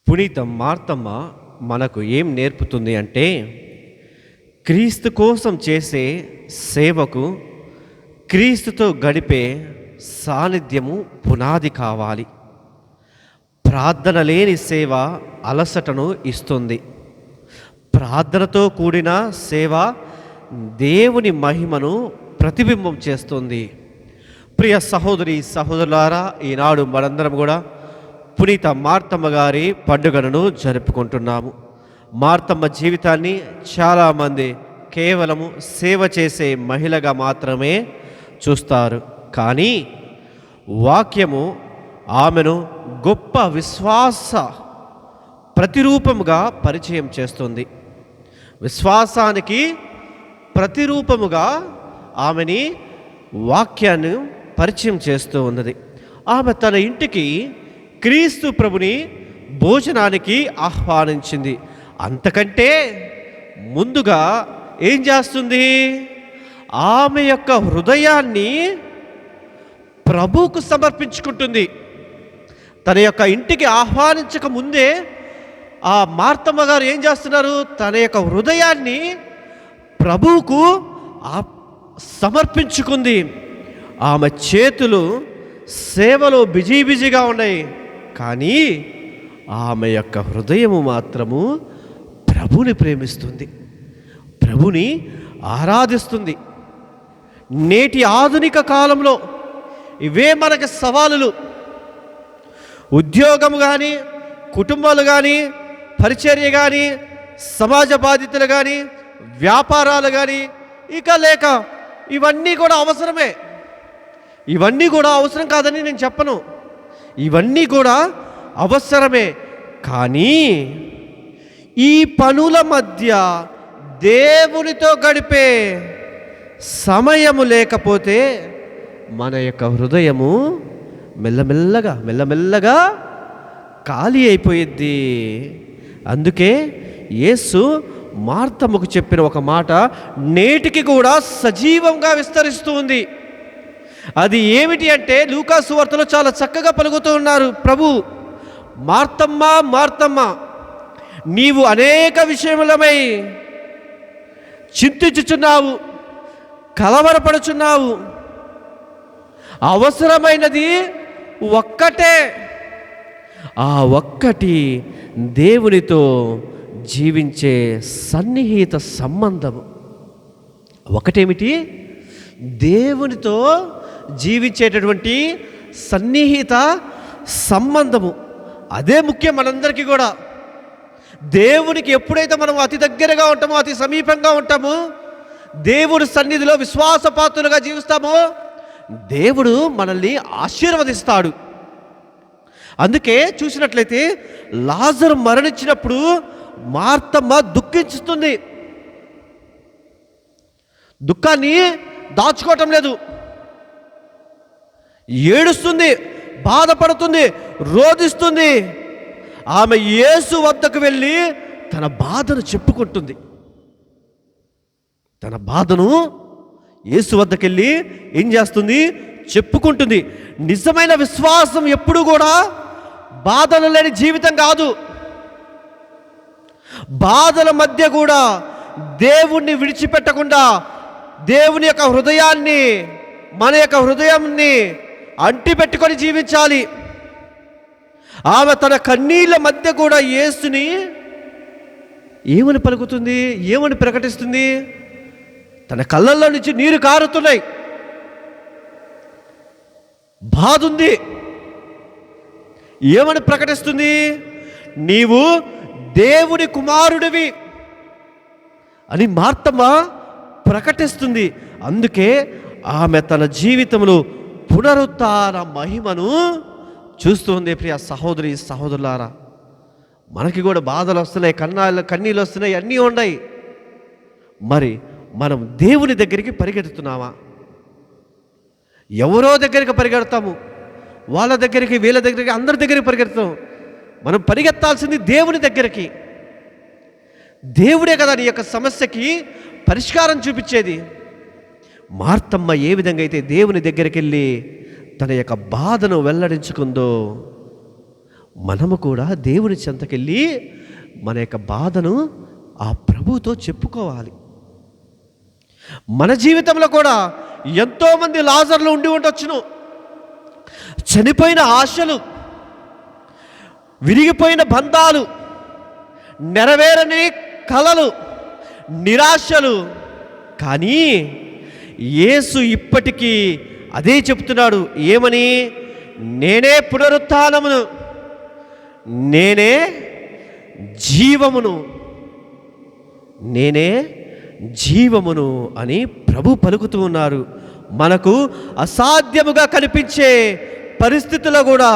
పునీత మార్తమ్మ మనకు ఏం నేర్పుతుంది అంటే, క్రీస్తు కోసం చేసే సేవకు క్రీస్తుతో గడిపే సాన్నిధ్యము పునాది కావాలి. ప్రార్థన లేని సేవ అలసటను ఇస్తుంది. ప్రార్థనతో కూడిన సేవ దేవుని మహిమను ప్రతిబింబం చేస్తుంది. ప్రియ సహోదరి సహోదరులారా, ఈనాడు మనందరం కూడా పునీత మార్తమ్మ గారి పండుగను జరుపుకుంటున్నాము. మార్తమ్మ జీవితాన్ని చాలామంది కేవలము సేవ చేసే మహిళగా మాత్రమే చూస్తారు. కానీ వాక్యము ఆమెను గొప్ప విశ్వాస ప్రతిరూపముగా పరిచయం చేస్తుంది. విశ్వాసానికి ప్రతిరూపముగా ఆమెని వాక్యాన్ని పరిచయం చేస్తూ ఉన్నది. ఆమె తన ఇంటికి క్రీస్తు ప్రభుని భోజనానికి ఆహ్వానించింది. అంతకంటే ముందుగా ఏం చేస్తుంది? ఆమె యొక్క హృదయాన్ని ప్రభువుకు సమర్పించుకుంటుంది. తన యొక్క ఇంటికి ఆహ్వానించక ముందే ఆ మార్తమ్మ గారు ఏం చేస్తున్నారు? తన యొక్క హృదయాన్ని ప్రభువుకు సమర్పించుకుంది. ఆమె చేతులు సేవలో బిజీగా ఉన్నాయి, కానీ ఆమె యొక్క హృదయము మాత్రము ప్రభుని ప్రేమిస్తుంది, ప్రభుని ఆరాధిస్తుంది. నేటి ఆధునిక కాలంలో ఇవే మనకి సవాలులు. ఉద్యోగం కానీ, కుటుంబాలు కానీ, పరిచర్య కానీ, సమాజ బాధ్యతలు కానీ, వ్యాపారాలు కానీ, ఇక లేక ఇవన్నీ కూడా అవసరమే. ఇవన్నీ కూడా అవసరం కాదని నేను చెప్పను, ఇవన్నీ కూడా అవసరమే. కానీ ఈ పనుల మధ్య దేవునితో గడిపే సమయము లేకపోతే మన యొక్క హృదయము మెల్లమెల్లగా ఖాళీ అయిపోయిద్ది. అందుకే యేసు మార్తమ్మకు చెప్పిన ఒక మాట నేటికి కూడా సజీవంగా విస్తరిస్తూ ఉంది. అది ఏమిటి అంటే, లూకా సువార్తలో చాలా చక్కగా పలుకుతూ ఉన్నారు ప్రభు. మార్తమ్మ మార్తమ్మ, నీవు అనేక విషయములమై చింతించుచున్నావు, కలవరపడుచున్నావు. అవసరమైనది ఒక్కటే, ఆ ఒక్కటి దేవునితో జీవించే సన్నిహిత సంబంధము. ఒకటేమిటి? దేవునితో జీవించేటటువంటి సన్నిహిత సంబంధము. అదే ముఖ్యం మనందరికీ కూడా. దేవునికి ఎప్పుడైతే మనం అతి దగ్గరగా ఉంటామో, అతి సమీపంగా ఉంటామో, దేవుడి సన్నిధిలో విశ్వాసపాత్రులుగా జీవిస్తామో, దేవుడు మనల్ని ఆశీర్వదిస్తాడు. అందుకే చూసినట్లయితే లాజరు మరణించినప్పుడు మార్తమ్మ దుఃఖిస్తుంది. దుఃఖాన్ని దాచుకోవటం లేదు, ఏడుస్తుంది, బాధపడుతుంది, రోధిస్తుంది. ఆమె యేసు వద్దకు వెళ్ళి తన బాధను చెప్పుకుంటుంది. తన బాధను యేసు వద్దకు వెళ్ళి ఏం చేస్తుంది? చెప్పుకుంటుంది. నిజమైన విశ్వాసం ఎప్పుడు కూడా బాధలు లేని జీవితం కాదు. బాధల మధ్య కూడా దేవుణ్ణి విడిచిపెట్టకుండా దేవుని యొక్క హృదయాన్ని, మన యొక్క హృదయాన్ని అంటిపెట్టుకొని జీవించాలి. ఆమె తన కన్నీళ్ళ మధ్య కూడా యేసుని ఏమని పలుకుతుంది, ఏమని ప్రకటిస్తుంది? తన కళ్ళల్లో నుంచి నీరు కారుతున్నాయి, బాధ ఉంది. ఏమని ప్రకటిస్తుంది? నీవు దేవుని కుమారుడివి అని మార్తమ్మ ప్రకటిస్తుంది. అందుకే ఆమె తన జీవితంలో పునరుత్థాన మహిమను చూస్తుంది. ప్రియ సహోదరి సహోదరులారా, మనకి కూడా బాధలు వస్తున్నాయి, కన్నీళ్ళు వస్తున్నాయి, అన్నీ ఉన్నాయి. మరి మనం దేవుని దగ్గరికి పరిగెడుతున్నామా? ఎవరో దగ్గరికి పరిగెడతాము, వాళ్ళ దగ్గరికి, వీళ్ళ దగ్గరికి, అందరి దగ్గరికి పరిగెడతాం. మనం పరిగెత్తాల్సింది దేవుని దగ్గరికి. దేవుడే కదా నీ యొక్క సమస్యకి పరిష్కారం చూపించేది. మార్తమ్మ ఏ విధంగా అయితే దేవుని దగ్గరికి వెళ్ళి తన యొక్క బాధను వెల్లడించుకుందో, మనము కూడా దేవుని చెంతకెళ్ళి మన యొక్క బాధను ఆ ప్రభువుతో చెప్పుకోవాలి. మన జీవితంలో కూడా ఎంతోమంది లాజర్లు ఉండి ఉండొచ్చును. చనిపోయిన ఆశలు, విరిగిపోయిన బంధాలు, నెరవేరని కలలు, నిరాశలు. కానీ యేసు ఇప్పటికీ అదే చెప్తున్నాడు. ఏమని? నేనే పునరుత్థానమును, నేనే జీవమును, నేనే జీవమును అని ప్రభు పలుకుతూ ఉన్నారు. మనకు అసాధ్యముగా కనిపించే పరిస్థితుల్లో కూడా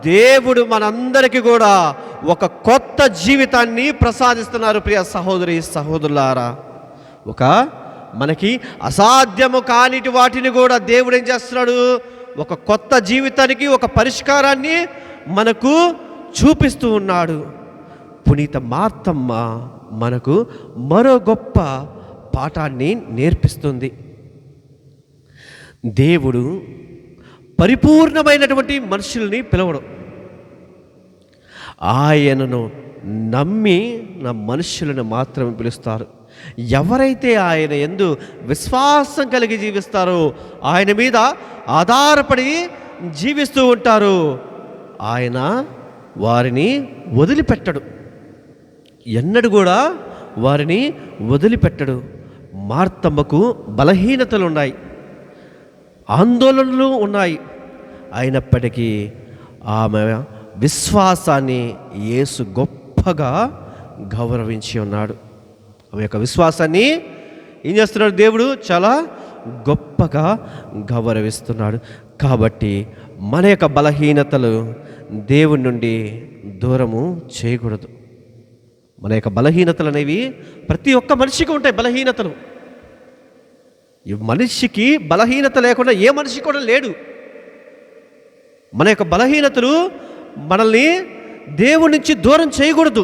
దేవుడు మనందరికీ కూడా ఒక కొత్త జీవితాన్ని ప్రసాదిస్తున్నారు. ప్రియ సహోదరి సహోదరులారా, ఒక మనకి అసాధ్యము కానిటి వాటిని కూడా దేవుడు ఏం చేస్తున్నాడు? ఒక కొత్త జీవితానికి ఒక పరిష్కారాన్ని మనకు చూపిస్తూ ఉన్నాడు. పునీత మార్తమ్మ మనకు మరో గొప్ప పాఠాన్ని నేర్పిస్తుంది. దేవుడు పరిపూర్ణమైనటువంటి మనుషుల్ని పిలవడం, ఆయనను నమ్మిన మనుషులను మాత్రమే పిలుస్తారు. ఎవరైతే ఆయన యందు విశ్వాసం కలిగి జీవిస్తారో, ఆయన మీద ఆధారపడి జీవిస్తూ ఉంటారో, ఆయన వారిని వదిలిపెట్టడు. ఎన్నడూ కూడా వారిని వదిలిపెట్టడు. మార్తమ్మకు బలహీనతలు ఉన్నాయి, ఆందోళనలు ఉన్నాయి. అయినప్పటికీ ఆమె విశ్వాసాన్ని యేసు గొప్పగా గౌరవించి ఉన్నాడు. ఆమె యొక్క విశ్వాసాన్ని ఏం చేస్తున్నాడు? దేవుడు చాలా గొప్పగా గౌరవిస్తున్నాడు. కాబట్టి మన యొక్క బలహీనతలు దేవుని నుండి దూరము చేయకూడదు. మన యొక్క బలహీనతలు అనేవి ప్రతి ఒక్క మనిషికి ఉంటాయి. బలహీనతలు, ఈ మనిషికి బలహీనత లేకుండా ఏ మనిషి కూడా లేడు. మన యొక్క బలహీనతలు మనల్ని దేవుడి నుంచి దూరం చేయకూడదు.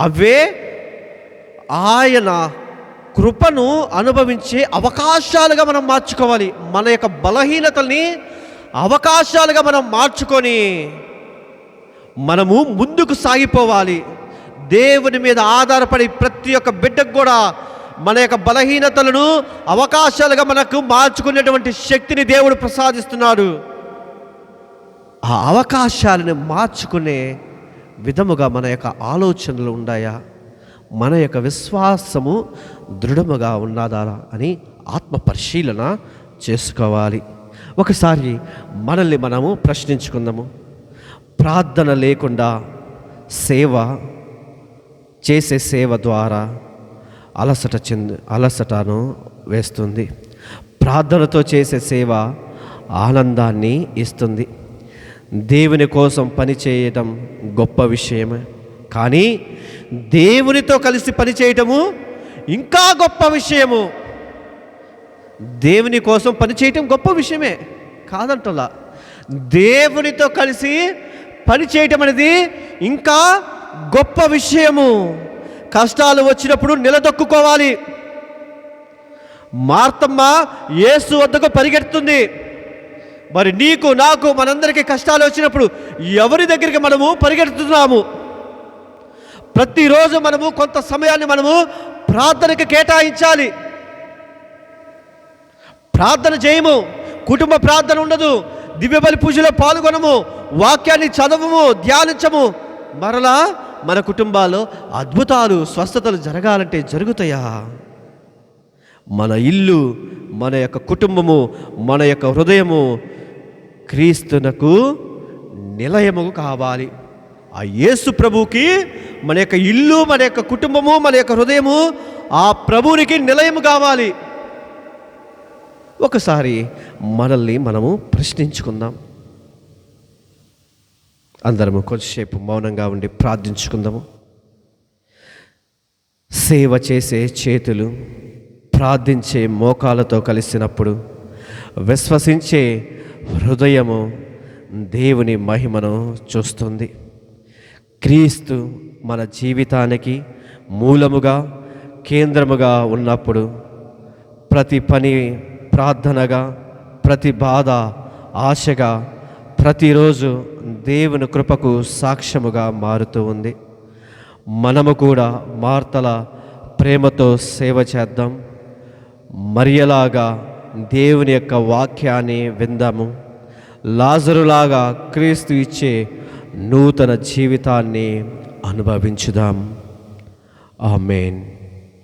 అవే ఆయన కృపను అనుభవించే అవకాశాలుగా మనం మార్చుకోవాలి. మన యొక్క బలహీనతల్ని అవకాశాలుగా మనం మార్చుకొని మనము ముందుకు సాగిపోవాలి. దేవుని మీద ఆధారపడి ప్రతి ఒక్క బిడ్డకు కూడా మన యొక్క బలహీనతలను అవకాశాలుగా మనకు మార్చుకునేటువంటి శక్తిని దేవుడు ప్రసాదిస్తున్నాడు. ఆ అవకాశాలను మార్చుకునే విధముగా మన యొక్క ఆలోచనలు ఉన్నాయా, మన యొక్క విశ్వాసము దృఢముగా ఉన్నదా అని ఆత్మ పరిశీలన చేసుకోవాలి. ఒకసారి మనల్ని మనము ప్రశ్నించుకుందాము. ప్రార్థన లేకుండా చేసే సేవ ద్వారా అలసటను వేస్తుంది. ప్రార్థనతో చేసే సేవ ఆనందాన్ని ఇస్తుంది. దేవుని కోసం పనిచేయటం గొప్ప విషయమే, కానీ దేవునితో కలిసి పనిచేయటము ఇంకా గొప్ప విషయము. దేవుని కోసం పనిచేయటం గొప్ప విషయమే కాదంటలా, దేవునితో కలిసి పనిచేయటం అనేది ఇంకా గొప్ప విషయము. కష్టాలు వచ్చినప్పుడు నిలదొక్కుకోవాలి. మార్తమ్మ యేసు వద్దకు పరిగెడుతుంది. మరి నీకు నాకు మనందరికీ కష్టాలు వచ్చినప్పుడు ఎవరి దగ్గరికి మనము పరిగెడుతున్నాము? ప్రతిరోజు మనము కొంత సమయాన్ని మనము ప్రార్థనకి కేటాయించాలి. ప్రార్థన చేయము, కుటుంబ ప్రార్థన ఉండదు, దివ్యబలి పూజలో పాల్గొనము, వాక్యాన్ని చదవము, ధ్యానించము. మరలా మన కుటుంబాల్లో అద్భుతాలు, స్వస్థతలు జరగాలంటే జరుగుతాయా? మన ఇల్లు, మన యొక్క కుటుంబము, మన యొక్క హృదయము క్రీస్తునకు నిలయము కావాలి. ఆ యేసు ప్రభువుకి మన యొక్క ఇల్లు, మన యొక్క కుటుంబము, మన యొక్క హృదయము ఆ ప్రభువునికి నిలయము కావాలి. ఒకసారి మనల్ని మనము ప్రశ్నించుకుందాం. అందరము కొంచెంసేపు మౌనంగా ఉండి ప్రార్థించుకుందాము. సేవ చేసే చేతులు ప్రార్థించే మోకాలతో కలిసినప్పుడు విశ్వసించే హృదయము దేవుని మహిమను చూస్తుంది. క్రీస్తు మన జీవితానికి మూలముగా, కేంద్రముగా ఉన్నప్పుడు ప్రతి పని ప్రార్థనగా, ప్రతి బాధ ఆశగా, ప్రతిరోజు దేవుని కృపకు సాక్ష్యముగా మారుతూ ఉంది. మనము కూడా మార్తల ప్రేమతో సేవ చేద్దాం. మరియలాగా దేవుని యొక్క వాక్యాన్ని విందాము. లాజరులాగా క్రీస్తు ఇచ్చే నూతన జీవితాన్ని అనుభవించుదాం. ఆమేన్.